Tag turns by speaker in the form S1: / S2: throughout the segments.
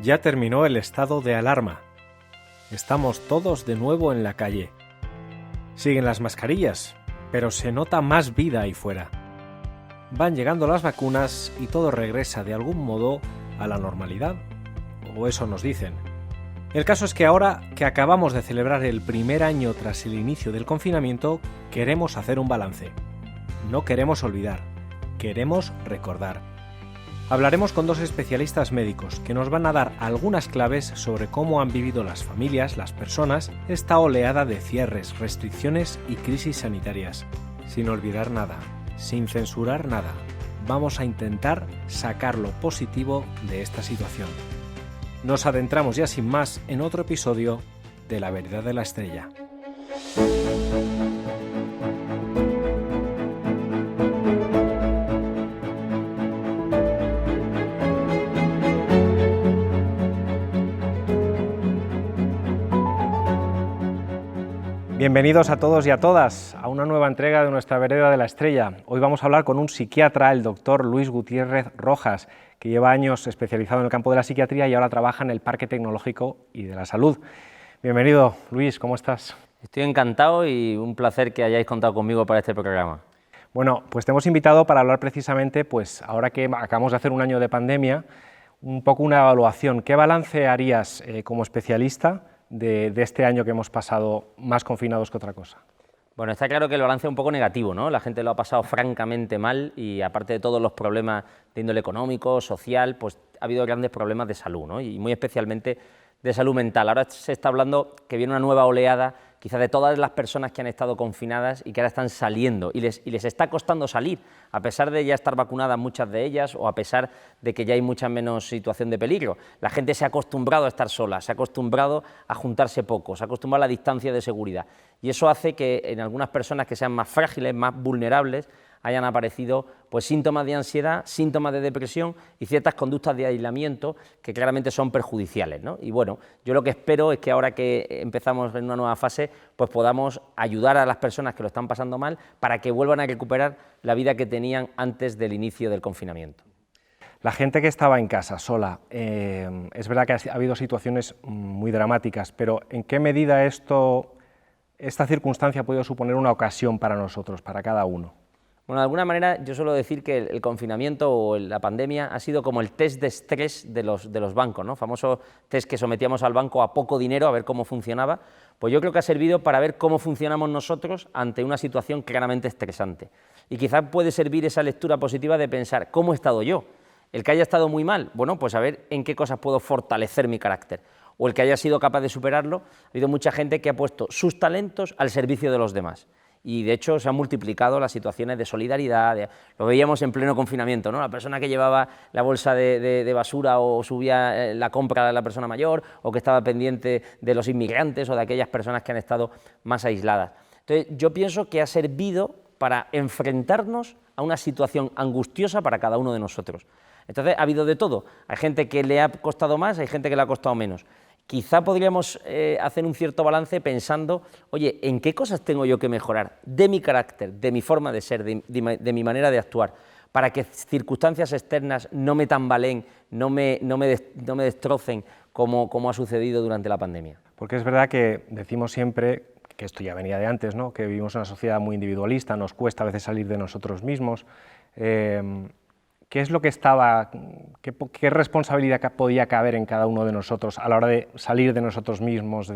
S1: Ya terminó el estado de alarma. Estamos todos de nuevo en la calle. Siguen las mascarillas, pero se nota más vida ahí fuera. Van llegando las vacunas y todo regresa de algún modo a la normalidad, o eso nos dicen. El caso es que ahora que acabamos de celebrar el primer año tras el inicio del confinamiento, queremos hacer un balance. No queremos olvidar, queremos recordar. Hablaremos con dos especialistas médicos que nos van a dar algunas claves sobre cómo han vivido las familias, las personas, esta oleada de cierres, restricciones y crisis sanitarias. Sin olvidar nada, sin censurar nada, vamos a intentar sacar lo positivo de esta situación. Nos adentramos ya sin más en otro episodio de La Vereda de la Estrella. Bienvenidos a todos y a todas a una nueva entrega de nuestra Vereda de la Estrella. Hoy vamos a hablar con un psiquiatra, el doctor Luis Gutiérrez Rojas, que lleva años especializado en el campo de la psiquiatría y ahora trabaja en el Parque Tecnológico y de la Salud. Bienvenido, Luis, ¿cómo estás?
S2: Estoy encantado y un placer que hayáis contado conmigo para este programa.
S1: Bueno, pues te hemos invitado para hablar precisamente, pues ahora que acabamos de hacer un año de pandemia, un poco una evaluación. ¿Qué balance harías como especialista de este año que hemos pasado más confinados que otra cosa?
S2: Bueno, está claro que el balance es un poco negativo, ¿no? La gente lo ha pasado francamente mal y aparte de todos los problemas de índole económico, social, pues ha habido grandes problemas de salud, ¿no? Y muy especialmente de salud mental. Ahora se está hablando que viene una nueva oleada, quizás de todas las personas que han estado confinadas y que ahora están saliendo y les está costando salir, a pesar de ya estar vacunadas muchas de ellas o a pesar de que ya hay mucha menos situación de peligro. La gente se ha acostumbrado a estar sola, se ha acostumbrado a juntarse poco, se ha acostumbrado a la distancia de seguridad y eso hace que en algunas personas que sean más frágiles, más vulnerables, hayan aparecido pues síntomas de ansiedad, síntomas de depresión y ciertas conductas de aislamiento que claramente son perjudiciales, ¿no? Y bueno, yo lo que espero es que ahora que empezamos en una nueva fase, pues podamos ayudar a las personas que lo están pasando mal para que vuelvan a recuperar la vida que tenían antes del inicio del confinamiento.
S1: La gente que estaba en casa sola, es verdad que ha habido situaciones muy dramáticas, pero ¿en qué medida esta circunstancia ha podido suponer una ocasión para nosotros, para cada uno?
S2: Bueno, de alguna manera yo suelo decir que el confinamiento o la pandemia ha sido como el test de estrés de los bancos, ¿no? Famoso test que sometíamos al banco a poco dinero a ver cómo funcionaba. Pues yo creo que ha servido para ver cómo funcionamos nosotros ante una situación claramente estresante. Y quizás puede servir esa lectura positiva de pensar, ¿cómo he estado yo? El que haya estado muy mal, bueno, pues a ver en qué cosas puedo fortalecer mi carácter. O el que haya sido capaz de superarlo, ha habido mucha gente que ha puesto sus talentos al servicio de los demás. Y de hecho se han multiplicado las situaciones de solidaridad, lo veíamos en pleno confinamiento, ¿no? La persona que llevaba la bolsa de basura o subía la compra de la persona mayor o que estaba pendiente de los inmigrantes o de aquellas personas que han estado más aisladas. Entonces yo pienso que ha servido para enfrentarnos a una situación angustiosa para cada uno de nosotros. Entonces ha habido de todo, hay gente que le ha costado más, hay gente que le ha costado menos. Quizá podríamos hacer un cierto balance pensando, oye, ¿en qué cosas tengo yo que mejorar de mi carácter, de mi forma de ser, de mi manera de actuar, para que circunstancias externas no me tambaleen, no me destrocen como ha sucedido durante la pandemia?
S1: Porque es verdad que decimos siempre, que esto ya venía de antes, ¿no? Que vivimos en una sociedad muy individualista, nos cuesta a veces salir de nosotros mismos. ¿Qué es lo que qué responsabilidad podía caber en cada uno de nosotros a la hora de salir de nosotros mismos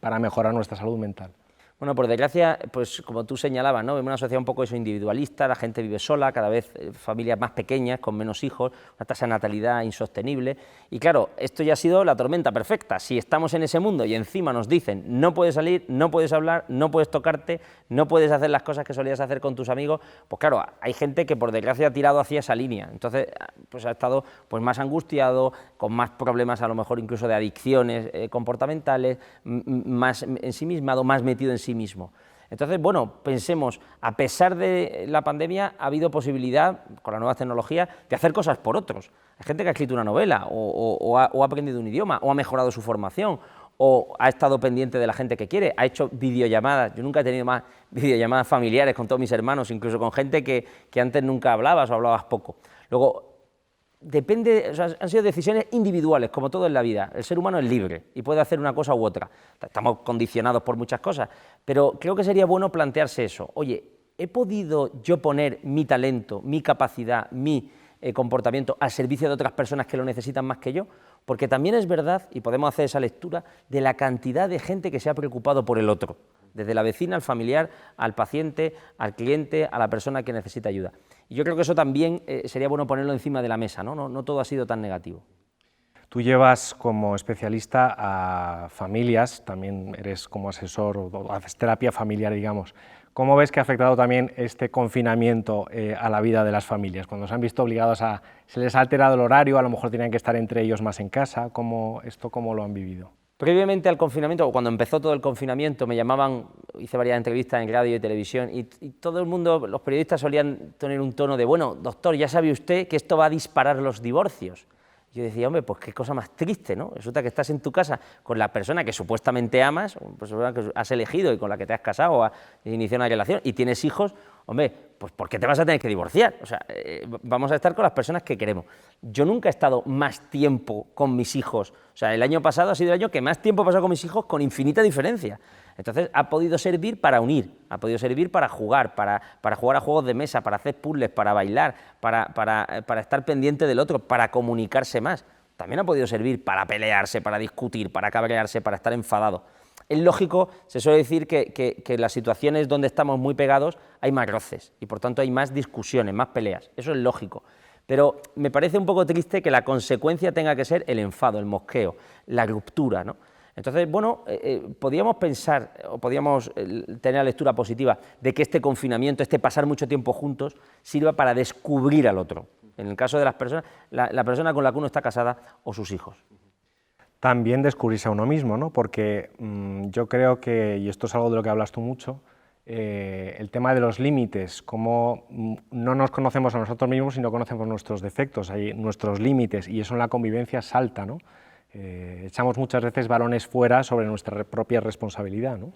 S1: para mejorar nuestra salud mental?
S2: Bueno, por desgracia, pues como tú señalabas, ¿no? Vemos una sociedad un poco individualista, la gente vive sola, cada vez familias más pequeñas, con menos hijos, una tasa de natalidad insostenible. Y claro, esto ya ha sido la tormenta perfecta. Si estamos en ese mundo y encima nos dicen no puedes salir, no puedes hablar, no puedes tocarte, no puedes hacer las cosas que solías hacer con tus amigos, pues claro, hay gente que por desgracia ha tirado hacia esa línea. Entonces, pues ha estado pues más angustiado, con más problemas a lo mejor incluso de adicciones comportamentales, más ensimismado, más metido en sí mismo. Entonces, bueno, pensemos, a pesar de la pandemia ha habido posibilidad, con las nuevas tecnologías, de hacer cosas por otros. Hay gente que ha escrito una novela, o ha aprendido un idioma, o ha mejorado su formación, o ha estado pendiente de la gente que quiere, ha hecho videollamadas. Yo nunca he tenido más videollamadas familiares con todos mis hermanos, incluso con gente que antes nunca hablabas o hablabas poco. Luego, depende, o sea, han sido decisiones individuales, como todo en la vida. El ser humano es libre y puede hacer una cosa u otra. Estamos condicionados por muchas cosas, pero creo que sería bueno plantearse eso. Oye, ¿he podido yo poner mi talento, mi capacidad, mi comportamiento al servicio de otras personas que lo necesitan más que yo? Porque también es verdad, y podemos hacer esa lectura, de la cantidad de gente que se ha preocupado por el otro, desde la vecina, al familiar, al paciente, al cliente, a la persona que necesita ayuda. Y yo creo que eso también sería bueno ponerlo encima de la mesa, ¿no? No todo ha sido tan negativo.
S1: Tú llevas como especialista a familias, también eres como asesor o haces terapia familiar, digamos. ¿Cómo ves que ha afectado también este confinamiento a la vida de las familias? Cuando se han visto obligados a... ¿Se les ha alterado el horario? A lo mejor tenían que estar entre ellos más en casa. ¿Cómo lo han vivido?
S2: Previamente al confinamiento, o cuando empezó todo el confinamiento, me llamaban, hice varias entrevistas en radio y televisión, y todo el mundo, los periodistas solían tener un tono de, bueno, doctor, ya sabe usted que esto va a disparar los divorcios. Yo decía, hombre, pues qué cosa más triste, ¿no? Resulta que estás en tu casa con la persona que supuestamente amas, persona que has elegido y con la que te has casado o has iniciado una relación y tienes hijos, hombre, pues ¿por qué te vas a tener que divorciar? O sea, vamos a estar con las personas que queremos. Yo nunca he estado más tiempo con mis hijos, o sea, el año pasado ha sido el año que más tiempo he pasado con mis hijos con infinita diferencia. Entonces ha podido servir para unir, ha podido servir para jugar, para jugar a juegos de mesa, para hacer puzzles, para bailar, para estar pendiente del otro, para comunicarse más. También ha podido servir para pelearse, para discutir, para cabrearse, para estar enfadado. Es lógico, se suele decir que en las situaciones donde estamos muy pegados hay más roces y por tanto hay más discusiones, más peleas. Eso es lógico. Pero me parece un poco triste que la consecuencia tenga que ser el enfado, el mosqueo, la ruptura, ¿no? Entonces, bueno, podíamos pensar o podíamos tener la lectura positiva de que este confinamiento, este pasar mucho tiempo juntos, sirva para descubrir al otro. En el caso de las personas, la persona con la que uno está casada o sus hijos.
S1: También descubrirse a uno mismo, ¿no? Porque yo creo que, y esto es algo de lo que hablas tú mucho, el tema de los límites, cómo no nos conocemos a nosotros mismos, sino conocemos nuestros defectos, hay nuestros límites, y eso en la convivencia salta, ¿no? Echamos muchas veces balones fuera sobre nuestra propia responsabilidad, ¿no?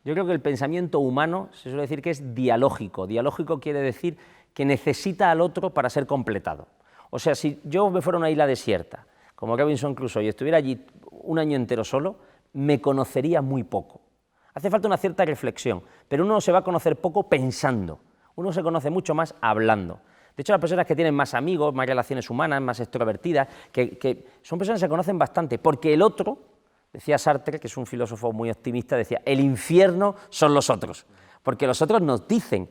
S2: Yo creo que el pensamiento humano se suele decir que es dialógico. Dialógico quiere decir que necesita al otro para ser completado. O sea, si yo me fuera a una isla desierta, como Robinson Crusoe, y estuviera allí un año entero solo, me conocería muy poco. Hace falta una cierta reflexión, pero uno se va a conocer poco pensando, uno se conoce mucho más hablando. De hecho, las personas que tienen más amigos, más relaciones humanas, más extrovertidas, que son personas que se conocen bastante, porque el otro, decía Sartre, que es un filósofo muy optimista, decía, el infierno son los otros, porque los otros nos dicen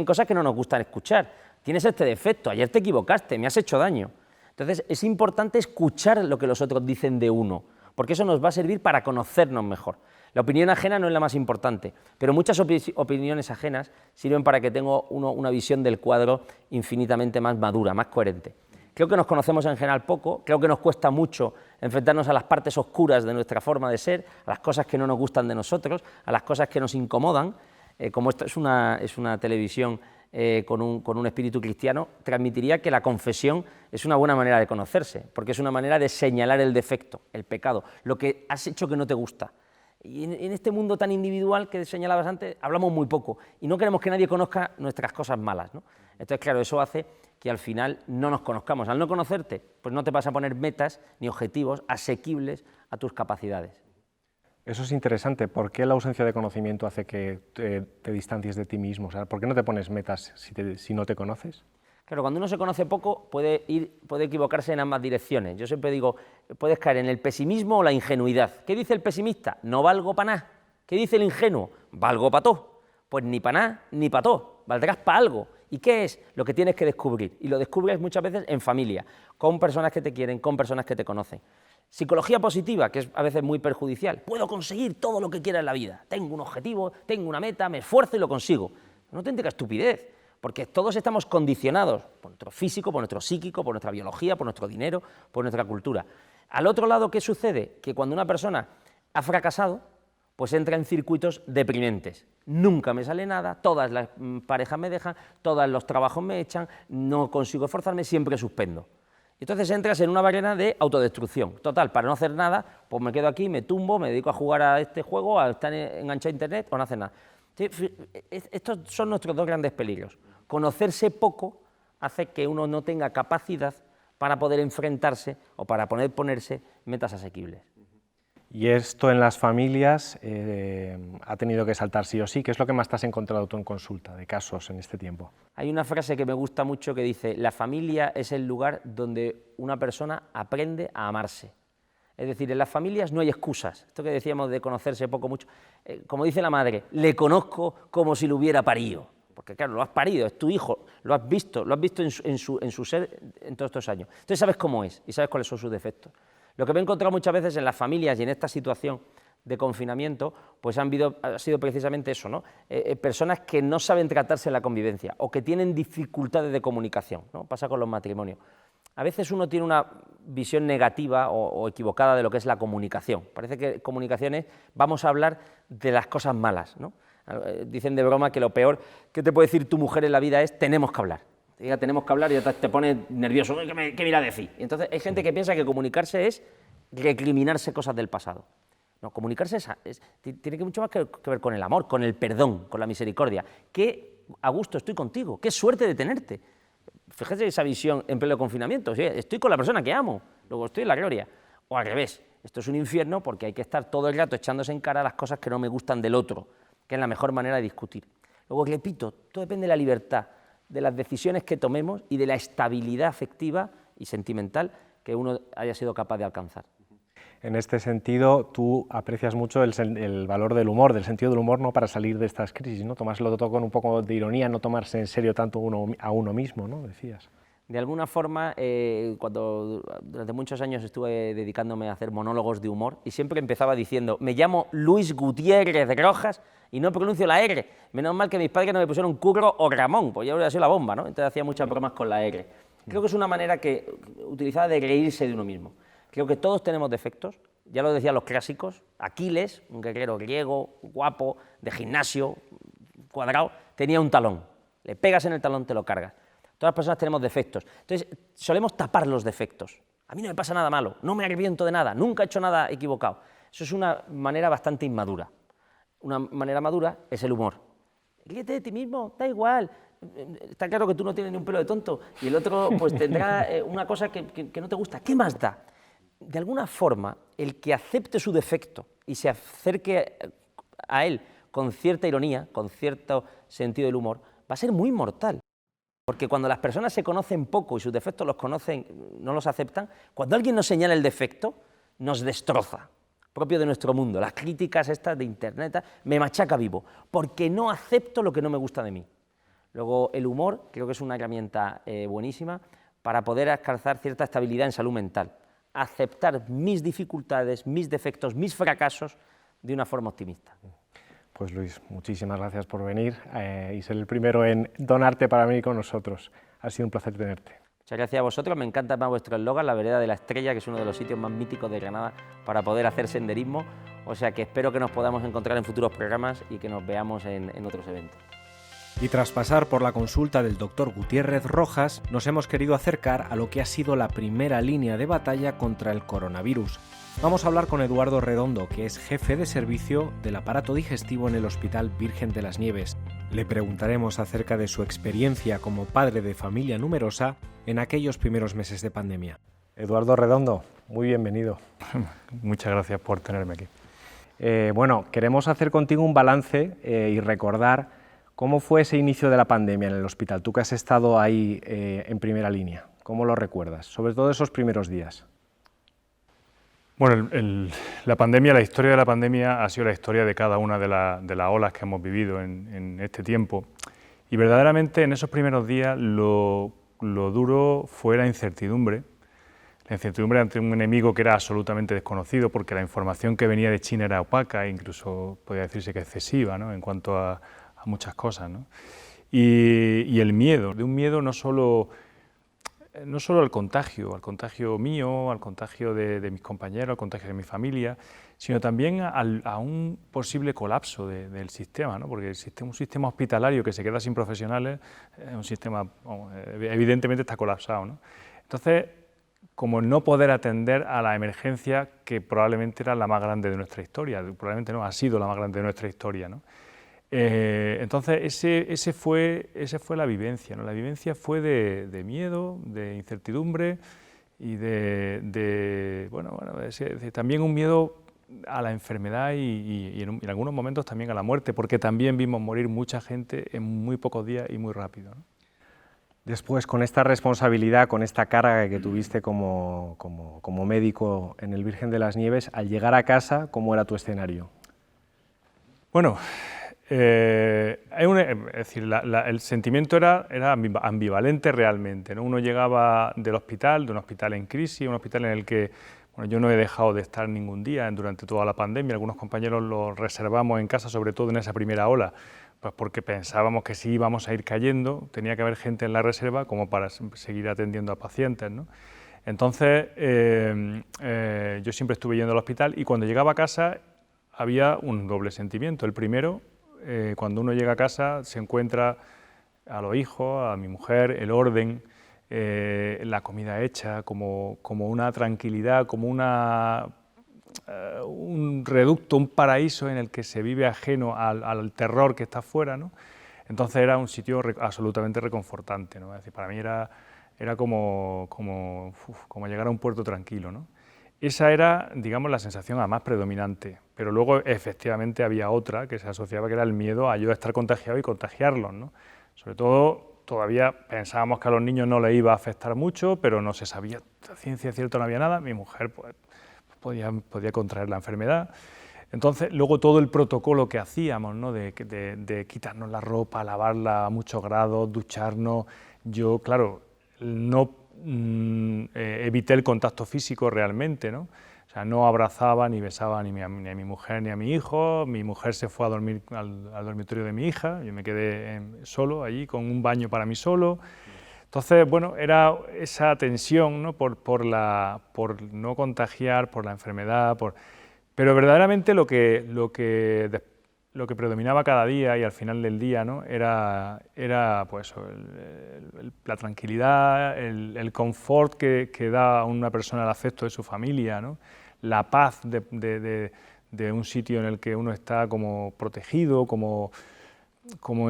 S2: cosas que no nos gustan escuchar. Tienes este defecto, ayer te equivocaste, me has hecho daño. Entonces, es importante escuchar lo que los otros dicen de uno, porque eso nos va a servir para conocernos mejor. La opinión ajena no es la más importante, pero muchas opiniones ajenas sirven para que tenga uno una visión del cuadro infinitamente más madura, más coherente. Creo que nos conocemos en general poco, creo que nos cuesta mucho enfrentarnos a las partes oscuras de nuestra forma de ser, a las cosas que no nos gustan de nosotros, a las cosas que nos incomodan. Como esto es una televisión con un espíritu cristiano, transmitiría que la confesión es una buena manera de conocerse, porque es una manera de señalar el defecto, el pecado, lo que has hecho que no te gusta. Y en este mundo tan individual que señalabas antes, hablamos muy poco y no queremos que nadie conozca nuestras cosas malas, ¿no? Entonces, claro, eso hace que al final no nos conozcamos. Al no conocerte, pues no te vas a poner metas ni objetivos asequibles a tus capacidades.
S1: Eso es interesante. ¿Por qué la ausencia de conocimiento hace que te distancies de ti mismo? O sea, ¿por qué no te pones metas si no te conoces?
S2: Claro, cuando uno se conoce poco puede equivocarse en ambas direcciones. Yo siempre digo, puedes caer en el pesimismo o la ingenuidad. ¿Qué dice el pesimista? No valgo para nada. ¿Qué dice el ingenuo? Valgo para todo. Pues ni para nada ni para todo, valdrás para algo. ¿Y qué es? Lo que tienes que descubrir. Y lo descubres muchas veces en familia, con personas que te quieren, con personas que te conocen. Psicología positiva, que es a veces muy perjudicial. Puedo conseguir todo lo que quiera en la vida. Tengo un objetivo, tengo una meta, me esfuerzo y lo consigo. No te entiendes estupidez. Porque todos estamos condicionados por nuestro físico, por nuestro psíquico, por nuestra biología, por nuestro dinero, por nuestra cultura. Al otro lado, ¿qué sucede? Que cuando una persona ha fracasado, pues entra en circuitos deprimentes. Nunca me sale nada, todas las parejas me dejan, todos los trabajos me echan, no consigo esforzarme, siempre suspendo. Y entonces entras en una barrera de autodestrucción. Total, para no hacer nada, pues me quedo aquí, me tumbo, me dedico a jugar a este juego, a estar enganchado a internet o no hacer nada. Estos son nuestros dos grandes peligros. Conocerse poco hace que uno no tenga capacidad para poder enfrentarse o para poder ponerse metas asequibles.
S1: Y esto en las familias ha tenido que saltar sí o sí. ¿Qué es lo que más te has encontrado tú en consulta de casos en este tiempo?
S2: Hay una frase que me gusta mucho que dice: la familia es el lugar donde una persona aprende a amarse. Es decir, en las familias no hay excusas. Esto que decíamos de conocerse poco, mucho. Como dice la madre, le conozco como si lo hubiera parido. Porque claro, lo has parido, es tu hijo, lo has visto en su ser en todos estos años. Entonces sabes cómo es y sabes cuáles son sus defectos. Lo que me he encontrado muchas veces en las familias y en esta situación de confinamiento, pues ha sido precisamente eso, ¿no? Personas que no saben tratarse en la convivencia o que tienen dificultades de comunicación, ¿no? Pasa con los matrimonios. A veces uno tiene una visión negativa o equivocada de lo que es la comunicación. Parece que comunicación es, vamos a hablar de las cosas malas, ¿no? Dicen de broma que lo peor que te puede decir tu mujer en la vida es tenemos que hablar. Te diga tenemos que hablar y ya te pones nervioso, ¿qué me irá a decir? Y entonces hay gente que piensa que comunicarse es recriminarse cosas del pasado. No, comunicarse tiene mucho más que ver con el amor, con el perdón, con la misericordia. Qué a gusto estoy contigo, qué suerte de tenerte. Fíjate esa visión en pleno confinamiento, ¿sí? Estoy con la persona que amo, luego estoy en la gloria. O al revés, esto es un infierno porque hay que estar todo el rato echándose en cara las cosas que no me gustan del otro, que es la mejor manera de discutir. Luego, repito, todo depende de la libertad, de las decisiones que tomemos y de la estabilidad afectiva y sentimental que uno haya sido capaz de alcanzar.
S1: En este sentido, tú aprecias mucho el valor del humor, del sentido del humor, ¿no?, para salir de estas crisis, ¿no? Tomárselo todo con un poco de ironía, no tomarse en serio tanto a uno mismo, ¿no?, decías.
S2: De alguna forma, cuando durante muchos años estuve dedicándome a hacer monólogos de humor, y siempre empezaba diciendo, me llamo Luis Gutiérrez Rojas y no pronuncio la R, menos mal que mis padres no me pusieron Curro o Ramón, pues ya hubiera sido la bomba, ¿no? Entonces hacía muchas bromas con la R. Creo que es una manera utilizada de reírse de uno mismo. Creo que todos tenemos defectos, ya lo decían los clásicos. Aquiles, un guerrero griego, guapo, de gimnasio, cuadrado, tenía un talón. Le pegas en el talón, te lo cargas. Todas las personas tenemos defectos. Entonces, solemos tapar los defectos. A mí no me pasa nada malo, no me arrepiento de nada, nunca he hecho nada equivocado. Eso es una manera bastante inmadura. Una manera madura es el humor. Ríete de ti mismo, da igual. Está claro que tú no tienes ni un pelo de tonto y el otro pues tendrá una cosa que no te gusta. ¿Qué más da? De alguna forma, el que acepte su defecto y se acerque a él con cierta ironía, con cierto sentido del humor, va a ser muy mortal. Porque cuando las personas se conocen poco y sus defectos los conocen, no los aceptan, cuando alguien nos señala el defecto, nos destroza, propio de nuestro mundo. Las críticas estas de internet me machaca vivo, porque no acepto lo que no me gusta de mí. Luego, el humor creo que es una herramienta buenísima para poder alcanzar cierta estabilidad en salud mental. Aceptar mis dificultades, mis defectos, mis fracasos de una forma optimista.
S1: Pues Luis, muchísimas gracias por venir y ser el primero en donarte para venir con nosotros. Ha sido un placer tenerte.
S2: Muchas gracias a vosotros, me encanta más vuestro eslogan, la Vereda de la Estrella, que es uno de los sitios más míticos de Granada para poder hacer senderismo, o sea que espero que nos podamos encontrar en futuros programas y que nos veamos en otros eventos.
S1: Y tras pasar por la consulta del doctor Gutiérrez Rojas, nos hemos querido acercar a lo que ha sido la primera línea de batalla contra el coronavirus. Vamos a hablar con Eduardo Redondo, que es jefe de servicio del aparato digestivo en el Hospital Virgen de las Nieves. Le preguntaremos acerca de su experiencia como padre de familia numerosa en aquellos primeros meses de pandemia. Eduardo Redondo, muy bienvenido.
S3: Muchas gracias por tenerme aquí.
S1: Bueno, queremos hacer contigo un balance y recordar cómo fue ese inicio de la pandemia en el hospital. Tú que has estado ahí en primera línea, ¿cómo lo recuerdas? Sobre todo esos primeros días.
S3: Bueno, la historia de la pandemia ha sido la historia de cada una de las olas que hemos vivido en este tiempo. Y verdaderamente en esos primeros días lo duro fue la incertidumbre ante un enemigo que era absolutamente desconocido, porque la información que venía de China era opaca, e incluso podría decirse que excesiva, ¿no?, en cuanto a muchas cosas, ¿no? Y el miedo, de un miedo no solo al contagio mío, al contagio de mis compañeros, al contagio de mi familia, sino también a un posible colapso del sistema, ¿no? Porque un sistema hospitalario que se queda sin profesionales es un sistema, evidentemente está colapsado, ¿no? Entonces, como no poder atender a la emergencia que probablemente era la más grande de nuestra historia, probablemente no, ha sido la más grande de nuestra historia, ¿no? Entonces, ese fue la vivencia, ¿no? La vivencia fue de miedo, de incertidumbre también un miedo a la enfermedad y en algunos momentos también a la muerte, porque también vimos morir mucha gente en muy pocos días y muy rápido, ¿no?
S1: Después, con esta responsabilidad, con esta carga que tuviste como médico en el Virgen de las Nieves, al llegar a casa, ¿cómo era tu escenario?
S3: Bueno, es decir, el sentimiento era ambivalente realmente, ¿no? Uno llegaba del hospital, de un hospital en crisis, un hospital en el que yo no he dejado de estar ningún día durante toda la pandemia. Algunos compañeros lo reservamos en casa, sobre todo en esa primera ola, pues porque pensábamos que si íbamos a ir cayendo, tenía que haber gente en la reserva como para seguir atendiendo a pacientes, ¿no? Entonces, yo siempre estuve yendo al hospital y cuando llegaba a casa había un doble sentimiento. El primero, cuando uno llega a casa, se encuentra a los hijos, a mi mujer, el orden, la comida hecha, como una tranquilidad, como un reducto, un paraíso en el que se vive ajeno al terror que está afuera, ¿no? Entonces era un sitio absolutamente reconfortante, ¿no? Es decir, para mí era como llegar a un puerto tranquilo, ¿no? Esa era, digamos, la sensación más predominante, pero luego efectivamente había otra que se asociaba, que era el miedo a yo estar contagiado y contagiarlos, ¿no? Sobre todo, todavía pensábamos que a los niños no les iba a afectar mucho, pero no se sabía, a ciencia cierta no había nada. Mi mujer pues, podía contraer la enfermedad. Entonces, luego todo el protocolo que hacíamos, ¿no? de quitarnos la ropa, lavarla a muchos grados, ducharnos. Yo, claro, no evité el contacto físico realmente, ¿no? O sea, no abrazaba ni besaba ni a mi mujer ni a mi hijo. Mi mujer se fue a dormir al dormitorio de mi hija, yo me quedé solo allí con un baño para mí solo. Entonces, bueno, era esa tensión, ¿no? por no contagiar, por la enfermedad, pero verdaderamente lo que predominaba cada día y al final del día, ¿no? era pues, la tranquilidad, el confort que da a una persona el afecto de su familia, ¿no? La paz de un sitio en el que uno está como protegido, como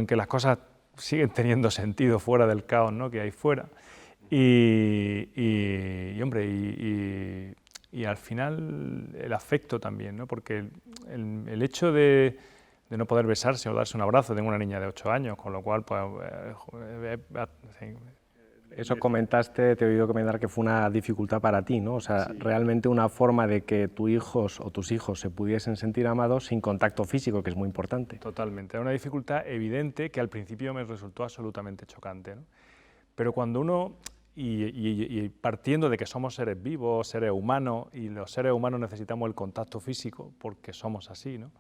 S3: en que las cosas siguen teniendo sentido fuera del caos, ¿no? que hay fuera. Y al final el afecto también, ¿no? Porque el hecho de no poder besarse o darse un abrazo, tengo una niña de 8 años, con lo cual pues,
S1: Eso comentaste, te he oído comentar que fue una dificultad para ti, ¿no? O sea, sí. Realmente una forma de que tus hijos se pudiesen sentir amados sin contacto físico, que es muy importante.
S3: Totalmente, era una dificultad evidente que al principio me resultó absolutamente chocante, ¿no? Pero cuando uno, y partiendo de que somos seres vivos, seres humanos, y los seres humanos necesitamos el contacto físico porque somos así, ¿no?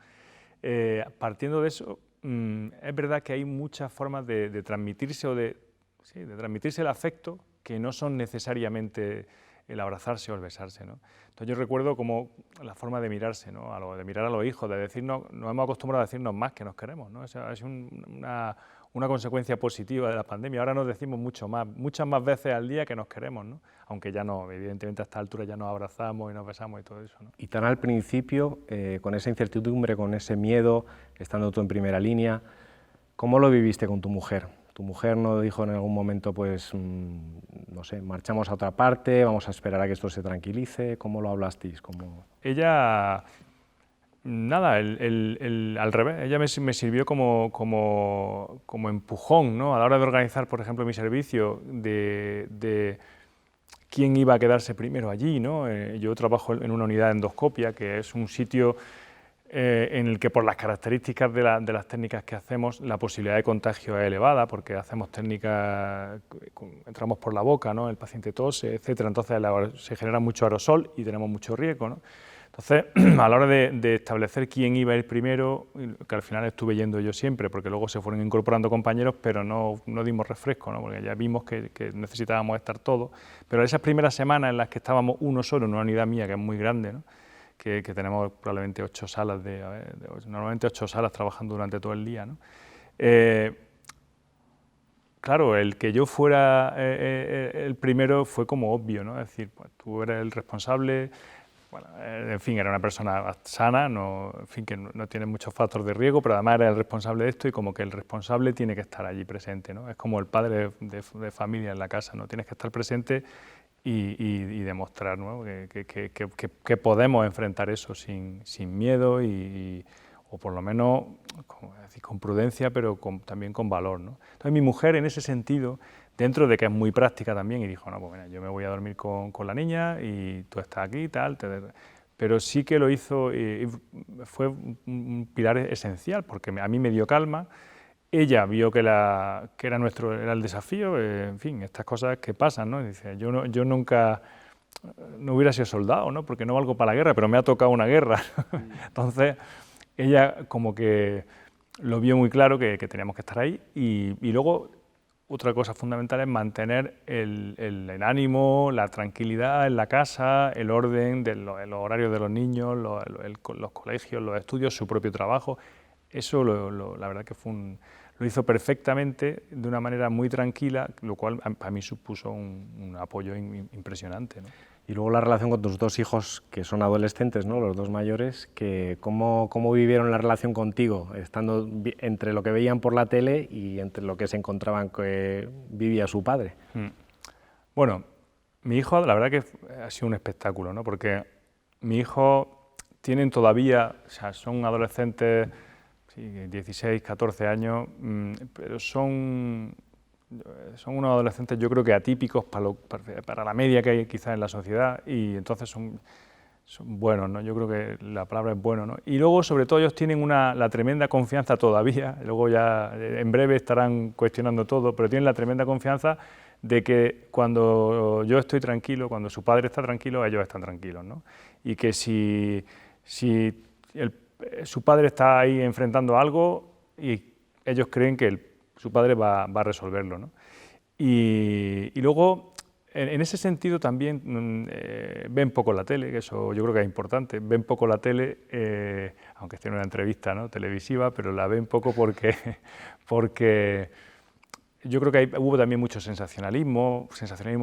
S3: Partiendo de eso, es verdad que hay muchas formas de transmitirse o de transmitirse el afecto que no son necesariamente el abrazarse o el besarse, ¿no? Entonces yo recuerdo como la forma de mirarse, ¿no? De mirar a los hijos, de decirnos, nos hemos acostumbrado a decirnos más que nos queremos, ¿no? Esa es una consecuencia positiva de la pandemia. Ahora nos decimos muchas más veces al día que nos queremos, ¿no? Aunque ya no, evidentemente a esta altura ya nos abrazamos y nos besamos y todo eso, ¿no?
S1: Y tan al principio, con esa incertidumbre, con ese miedo, estando tú en primera línea, ¿cómo lo viviste con tu mujer? ¿Tu mujer no dijo en algún momento, pues, no sé, marchamos a otra parte, vamos a esperar a que esto se tranquilice? ¿Cómo lo hablasteis?
S3: Ella, nada, al revés, ella me sirvió como empujón, ¿no? A la hora de organizar, por ejemplo, mi servicio, de quién iba a quedarse primero allí, ¿no? Yo trabajo en una unidad de endoscopia, que es un sitio en el que por las características de las técnicas que hacemos, la posibilidad de contagio es elevada, porque hacemos técnicas, entramos por la boca, ¿no? El paciente tose, etcétera, entonces se genera mucho aerosol y tenemos mucho riesgo, ¿no? Entonces, a la hora de establecer quién iba a ir primero, que al final estuve yendo yo siempre, porque luego se fueron incorporando compañeros, pero no dimos refresco, ¿no? Porque ya vimos que necesitábamos estar todos, pero esas primeras semanas en las que estábamos uno solo en una unidad mía, que es muy grande, ¿no? Que tenemos probablemente 8 salas, normalmente 8 salas trabajando durante todo el día, ¿no? Claro, el que yo fuera el primero fue como obvio, ¿no? Es decir, pues, tú eres el responsable, bueno, en fin, era una persona sana, no, en fin, que no tiene muchos factores de riesgo, pero además era el responsable de esto y como que el responsable tiene que estar allí presente, ¿no? Es como el padre de familia en la casa, ¿no? Tienes que estar presente y demostrar, ¿no?, que podemos enfrentar eso sin miedo o por lo menos con prudencia, pero también con valor, ¿no? Entonces mi mujer en ese sentido, dentro de que es muy práctica también, y dijo, no, pues mira, yo me voy a dormir con la niña y tú estás aquí y tal, pero sí que lo hizo y fue un pilar esencial, porque a mí me dio calma. Ella vio que era el desafío, en fin, estas cosas que pasan, ¿no? Y dice, yo nunca no hubiera sido soldado, ¿no?, porque no valgo para la guerra, pero me ha tocado una guerra. Entonces, ella como que lo vio muy claro que teníamos que estar ahí, y luego otra cosa fundamental es mantener el ánimo, la tranquilidad en la casa, el orden de los horarios de los niños, los colegios, los estudios, su propio trabajo. Eso la verdad que lo hizo perfectamente, de una manera muy tranquila, lo cual para mí supuso un apoyo impresionante, ¿no?
S1: Y luego la relación con tus dos hijos, que son adolescentes, ¿no?, los dos mayores, ¿cómo vivieron la relación contigo, estando entre lo que veían por la tele y entre lo que se encontraban que vivía su padre?
S3: Bueno, mi hijo, la verdad que ha sido un espectáculo, ¿no?, porque mi hijo tienen todavía, o sea, son adolescentes, sí, 16, 14 años, pero son unos adolescentes, yo creo que atípicos para la media que hay quizás en la sociedad, y entonces son buenos, ¿no? Yo creo que la palabra es bueno, ¿no? Y luego, sobre todo, ellos tienen la tremenda confianza todavía, luego ya en breve estarán cuestionando todo, pero tienen la tremenda confianza de que cuando yo estoy tranquilo, cuando su padre está tranquilo, ellos están tranquilos, ¿no? Y que si su padre está ahí enfrentando algo, y ellos creen que su padre va a resolverlo, ¿no? Y luego, en ese sentido también ven poco la tele, que eso yo creo que es importante, ven poco la tele, aunque esté en una entrevista, ¿no?, televisiva, pero la ven poco porque yo creo que hubo también mucho sensacionalismo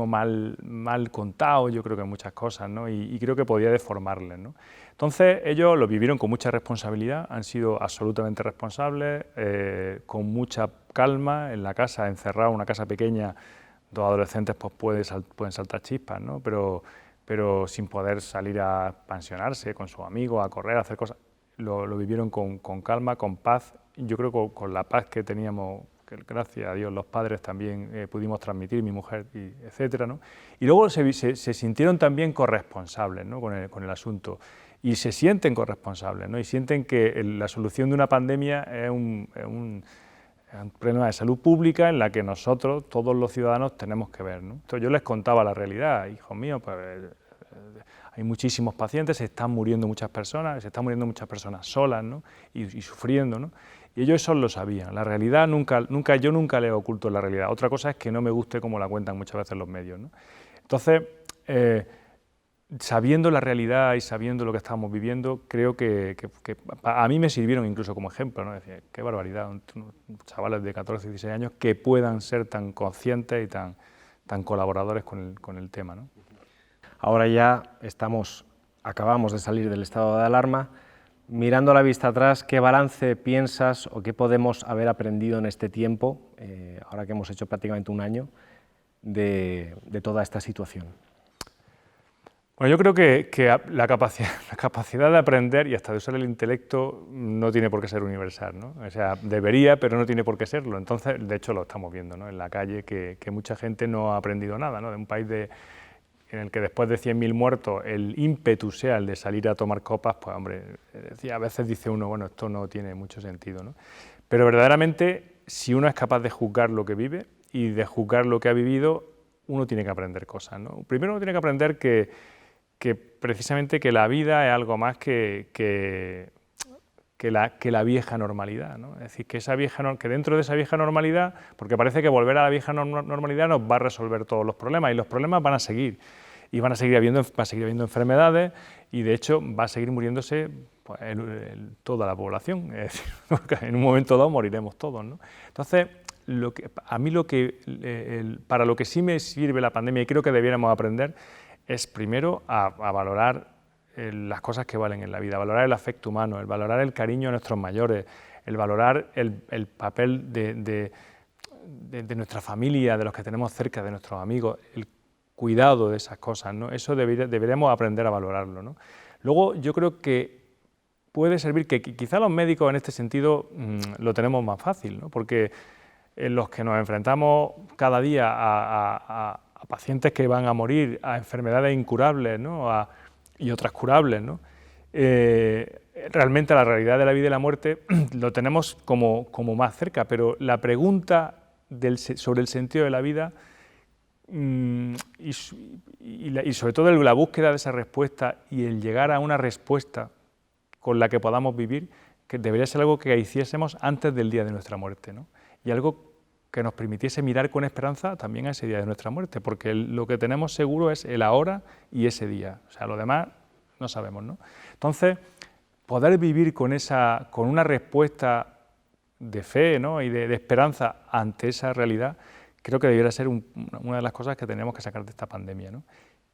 S3: mal contado, yo creo que muchas cosas, ¿no?, y creo que podía deformarles, ¿no? Entonces ellos lo vivieron con mucha responsabilidad, han sido absolutamente responsables, con mucha calma en la casa, encerrado en una casa pequeña, dos adolescentes pues pueden saltar chispas, ¿no?, pero sin poder salir a pensionarse con sus amigos, a correr, a hacer cosas. Lo vivieron con calma, con paz, yo creo que con la paz que teníamos, que gracias a Dios los padres también pudimos transmitir, mi mujer, etcétera, ¿no? Y luego se sintieron también corresponsables, ¿no?, con el asunto, y se sienten corresponsables, ¿no?, y sienten que la solución de una pandemia es un problema de salud pública en la que nosotros, todos los ciudadanos, tenemos que ver, ¿no? Entonces yo les contaba la realidad, hijos míos, pues hay muchísimos pacientes, se están muriendo muchas personas solas, ¿no?, y sufriendo, ¿no? Y ellos eso lo sabían. La realidad yo nunca les oculto la realidad. Otra cosa es que no me guste cómo la cuentan muchas veces los medios, ¿no? Entonces, sabiendo la realidad y sabiendo lo que estábamos viviendo, creo que a mí me sirvieron incluso como ejemplo, ¿no? Decía, qué barbaridad, unos chavales de 14, 16 años que puedan ser tan conscientes y tan colaboradores con el tema, ¿no?
S1: Ahora ya acabamos de salir del estado de alarma. Mirando la vista atrás, ¿qué balance piensas o qué podemos haber aprendido en este tiempo, ahora que hemos hecho prácticamente un año, de toda esta situación?
S3: Bueno, yo creo que la capacidad de aprender y hasta de usar el intelecto no tiene por qué ser universal, ¿no? O sea, debería, pero no tiene por qué serlo. Entonces, de hecho, lo estamos viendo, ¿no?, en la calle, que mucha gente no ha aprendido nada, ¿no?, de un país en el que después de 100.000 muertos el ímpetu sea el de salir a tomar copas, pues hombre, a veces dice uno, bueno, esto no tiene mucho sentido, ¿no? Pero verdaderamente, si uno es capaz de juzgar lo que vive y de juzgar lo que ha vivido, uno tiene que aprender cosas, ¿no? Primero uno tiene que aprender que precisamente que la vida es algo más que la vieja normalidad, ¿no? Es decir, que dentro de esa vieja normalidad, porque parece que volver a la vieja normalidad nos va a resolver todos los problemas, y los problemas van a seguir, y va a seguir habiendo enfermedades, y de hecho va a seguir muriéndose pues, toda la población, es decir, en un momento dado moriremos todos, ¿no? Entonces, para lo que sí me sirve la pandemia, y creo que debiéramos aprender, es primero a valorar las cosas que valen en la vida, valorar el afecto humano, el valorar el cariño a nuestros mayores, el valorar el papel de nuestra familia, de los que tenemos cerca, de nuestros amigos, cuidado de esas cosas, ¿no? Eso deberíamos aprender a valorarlo, ¿no? Luego, yo creo que puede servir que quizá los médicos en este sentido lo tenemos más fácil, ¿no? Porque en los que nos enfrentamos cada día a pacientes que van a morir, a enfermedades incurables, ¿no? Y otras curables, ¿no? Realmente la realidad de la vida y la muerte lo tenemos como más cerca, pero la pregunta sobre el sentido de la vida y sobre todo la búsqueda de esa respuesta y el llegar a una respuesta con la que podamos vivir, que debería ser algo que hiciésemos antes del día de nuestra muerte, ¿no? Y algo que nos permitiese mirar con esperanza también a ese día de nuestra muerte, porque lo que tenemos seguro es el ahora y ese día, o sea, lo demás no sabemos, ¿no? Entonces, poder vivir con una respuesta de fe, ¿no? Y de esperanza ante esa realidad, creo que debería ser una de las cosas que tenemos que sacar de esta pandemia, ¿no?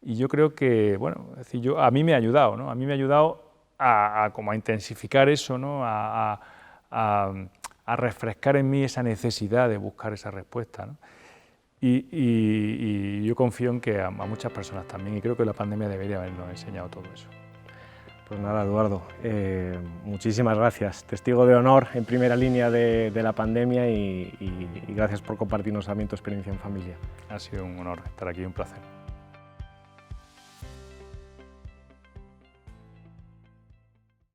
S3: Y yo creo que, bueno, es decir, a mí me ha ayudado, ¿no? A mí me ha ayudado a intensificar eso, ¿no? A refrescar en mí esa necesidad de buscar esa respuesta, ¿no? Y yo confío en que a muchas personas también, y creo que la pandemia debería habernos enseñado todo eso.
S1: Pues nada, Eduardo, muchísimas gracias. Testigo de honor en primera línea de la pandemia y gracias por compartirnos también tu experiencia en familia.
S3: Ha sido un honor estar aquí, un placer.